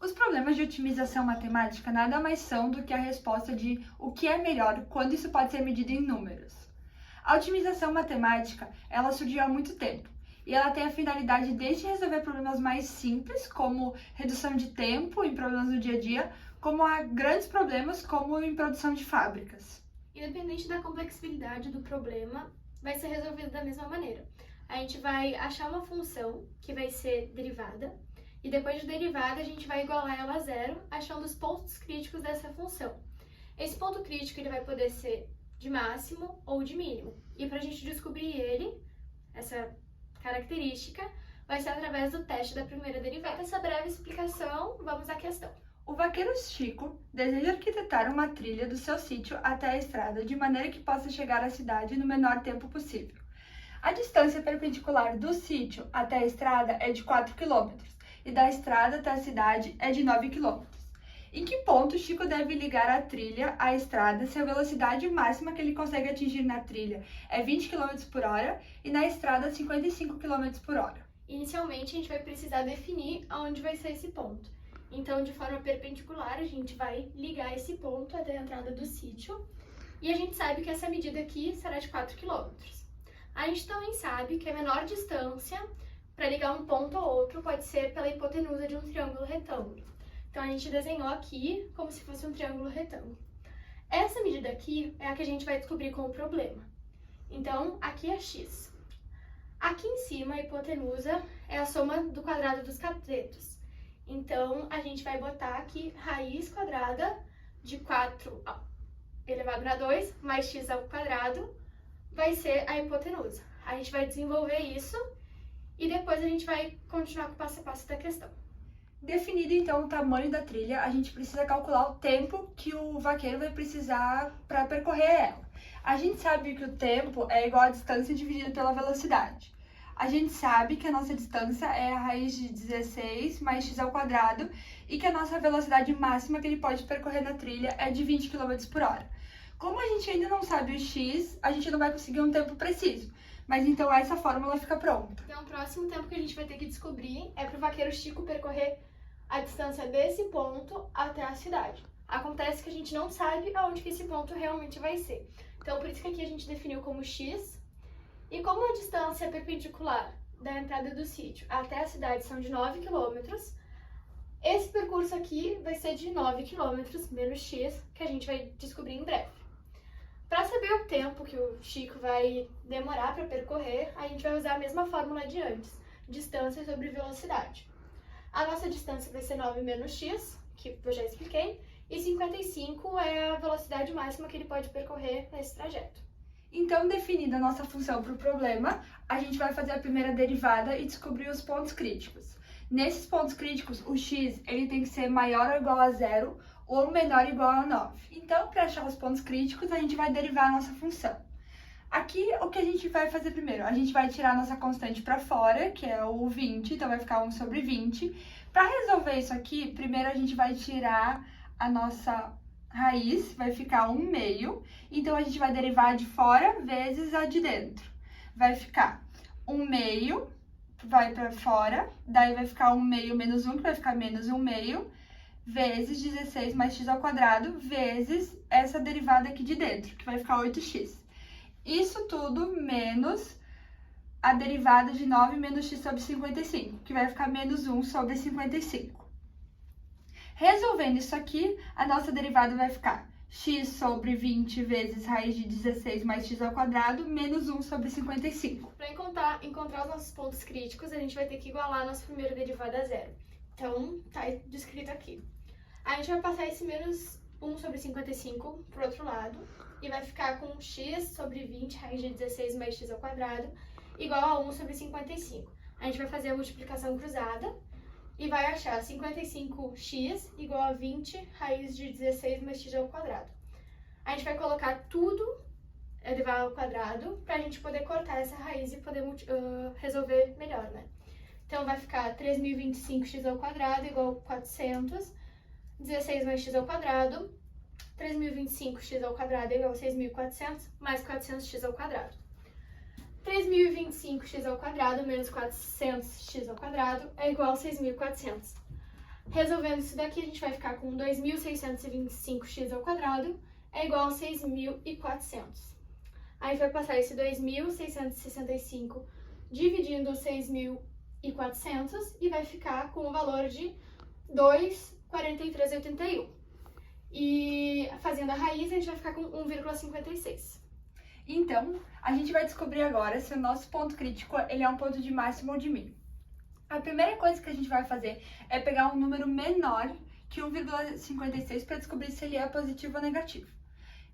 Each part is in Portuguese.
Os problemas de otimização matemática nada mais são do que a resposta de o que é melhor quando isso pode ser medido em números. A otimização matemática, ela surgiu há muito tempo e ela tem a finalidade desde resolver problemas mais simples, como redução de tempo em problemas do dia a dia, como a grandes problemas, como em produção de fábricas. Independente da complexibilidade do problema, vai ser resolvido da mesma maneira. A gente vai achar uma função que vai ser derivada, e depois de derivada a gente vai igualar ela a zero, achando os pontos críticos dessa função. Esse ponto crítico ele vai poder ser de máximo ou de mínimo. E para a gente descobrir ele, essa característica, vai ser através do teste da primeira derivada. Essa breve explicação, vamos à questão. O vaqueiro Chico deseja arquitetar uma trilha do seu sítio até a estrada de maneira que possa chegar à cidade no menor tempo possível. A distância perpendicular do sítio até a estrada é de 4 km e da estrada até a cidade é de 9 km. Em que ponto Chico deve ligar a trilha à estrada se a velocidade máxima que ele consegue atingir na trilha é 20 km por hora e na estrada 55 km por hora? Inicialmente, a gente vai precisar definir aonde vai ser esse ponto. Então, de forma perpendicular, a gente vai ligar esse ponto até a entrada do sítio. E a gente sabe que essa medida aqui será de 4 km. A gente também sabe que a menor distância para ligar um ponto ao outro pode ser pela hipotenusa de um triângulo retângulo. Então, a gente desenhou aqui como se fosse um triângulo retângulo. Essa medida aqui é a que a gente vai descobrir com o problema. Então, aqui é x. Aqui em cima, a hipotenusa é a soma do quadrado dos catetos. Então, a gente vai botar aqui raiz quadrada de 4 elevado a 2 mais x ao quadrado vai ser a hipotenusa. A gente vai desenvolver isso e depois a gente vai continuar com o passo a passo da questão. Definido então o tamanho da trilha, a gente precisa calcular o tempo que o vaqueiro vai precisar para percorrer ela. A gente sabe que o tempo é igual à distância dividido pela velocidade. A gente sabe que a nossa distância é a raiz de 16 mais x ao quadrado e que a nossa velocidade máxima que ele pode percorrer na trilha é de 20 km por hora. Como a gente ainda não sabe o x, a gente não vai conseguir um tempo preciso, mas então essa fórmula fica pronta. Então, o próximo tempo que a gente vai ter que descobrir é para o vaqueiro Chico percorrer a distância desse ponto até a cidade. Acontece que a gente não sabe aonde que esse ponto realmente vai ser. Então, por isso que aqui a gente definiu como x. E como a distância perpendicular da entrada do sítio até a cidade são de 9 km, esse percurso aqui vai ser de 9 km menos x, que a gente vai descobrir em breve. Para saber o tempo que o Chico vai demorar para percorrer, a gente vai usar a mesma fórmula de antes, distância sobre velocidade. A nossa distância vai ser 9 menos x, que eu já expliquei, e 55 é a velocidade máxima que ele pode percorrer nesse trajeto. Então, definida a nossa função para o problema, a gente vai fazer a primeira derivada e descobrir os pontos críticos. Nesses pontos críticos, o x ele tem que ser maior ou igual a zero ou menor ou igual a 9. Então, para achar os pontos críticos, a gente vai derivar a nossa função. Aqui, o que a gente vai fazer primeiro? A gente vai tirar a nossa constante para fora, que é o 20, então vai ficar 1 sobre 20. Para resolver isso aqui, primeiro a gente vai tirar a nossa raiz, vai ficar 1 meio, então a gente vai derivar de fora vezes a de dentro. Vai ficar 1 meio, vai para fora, daí vai ficar 1 meio menos 1, que vai ficar menos 1 meio, vezes 16 mais x ao quadrado, vezes essa derivada aqui de dentro, que vai ficar 8x. Isso tudo menos a derivada de 9 menos x sobre 55, que vai ficar menos 1 sobre 55. Resolvendo isso aqui, a nossa derivada vai ficar x sobre 20 vezes raiz de 16 mais x ao quadrado, menos 1 sobre 55. Para encontrar os nossos pontos críticos, a gente vai ter que igualar a nossa primeira derivada a zero. Então, tá descrito aqui. A gente vai passar esse menos 1 sobre 55 para o outro lado, e vai ficar com x sobre 20 raiz de 16 mais x ao quadrado, igual a 1 sobre 55. A gente vai fazer a multiplicação cruzada, e vai achar 55x igual a 20 raiz de 16 mais x ao quadrado. A gente vai colocar tudo elevado ao quadrado para a gente poder cortar essa raiz e poder resolver melhor, né? Então, vai ficar 3.025x ao quadrado igual a 400, 16 mais x ao quadrado, 3.025x ao quadrado igual a 6.400, mais 400x ao quadrado. 3.025x ao quadrado menos 400x ao quadrado é igual a 6.400. Resolvendo isso daqui, a gente vai ficar com 2.625x² é igual a 6.400. Aí vai passar esse 2.665 dividindo 6.400 e vai ficar com o valor de 2,4381. E fazendo a raiz, a gente vai ficar com 1,56. Então, a gente vai descobrir agora se o nosso ponto crítico ele é um ponto de máximo ou de mínimo. A primeira coisa que a gente vai fazer é pegar um número menor que 1,56 para descobrir se ele é positivo ou negativo.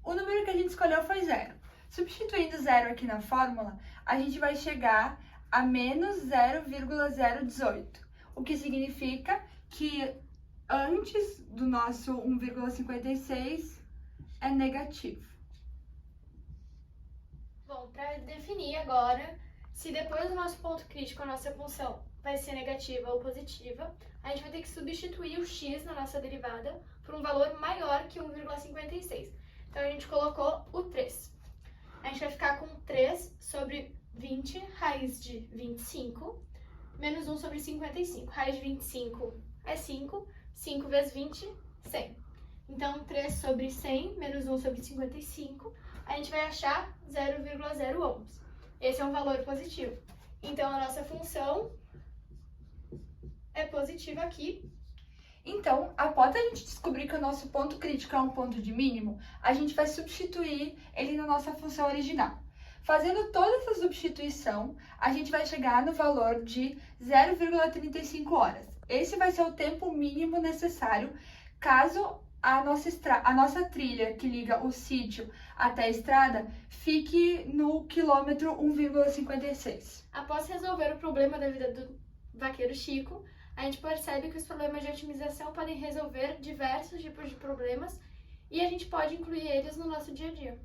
O número que a gente escolheu foi 0. Substituindo 0 aqui na fórmula, a gente vai chegar a menos 0,018, o que significa que antes do nosso 1,56 é negativo. Bom, para definir agora se depois do nosso ponto crítico a nossa função vai ser negativa ou positiva, a gente vai ter que substituir o x na nossa derivada por um valor maior que 1,56. Então a gente colocou o 3. A gente vai ficar com 3 sobre 20 raiz de 25 menos 1 sobre 55. Raiz de 25 é 5, 5 vezes 20, 100. Então 3 sobre 100 menos 1 sobre 55, a gente vai achar 0,011. Esse é um valor positivo. Então a nossa função é positiva aqui. Então, após a gente descobrir que o nosso ponto crítico é um ponto de mínimo, a gente vai substituir ele na nossa função original. Fazendo toda essa substituição, a gente vai chegar no valor de 0,35 horas. Esse vai ser o tempo mínimo necessário caso a nossa trilha que liga o sítio até a estrada fique no quilômetro 1,56. Após resolver o problema da vida do vaqueiro Chico, a gente percebe que os problemas de otimização podem resolver diversos tipos de problemas e a gente pode incluir eles no nosso dia a dia.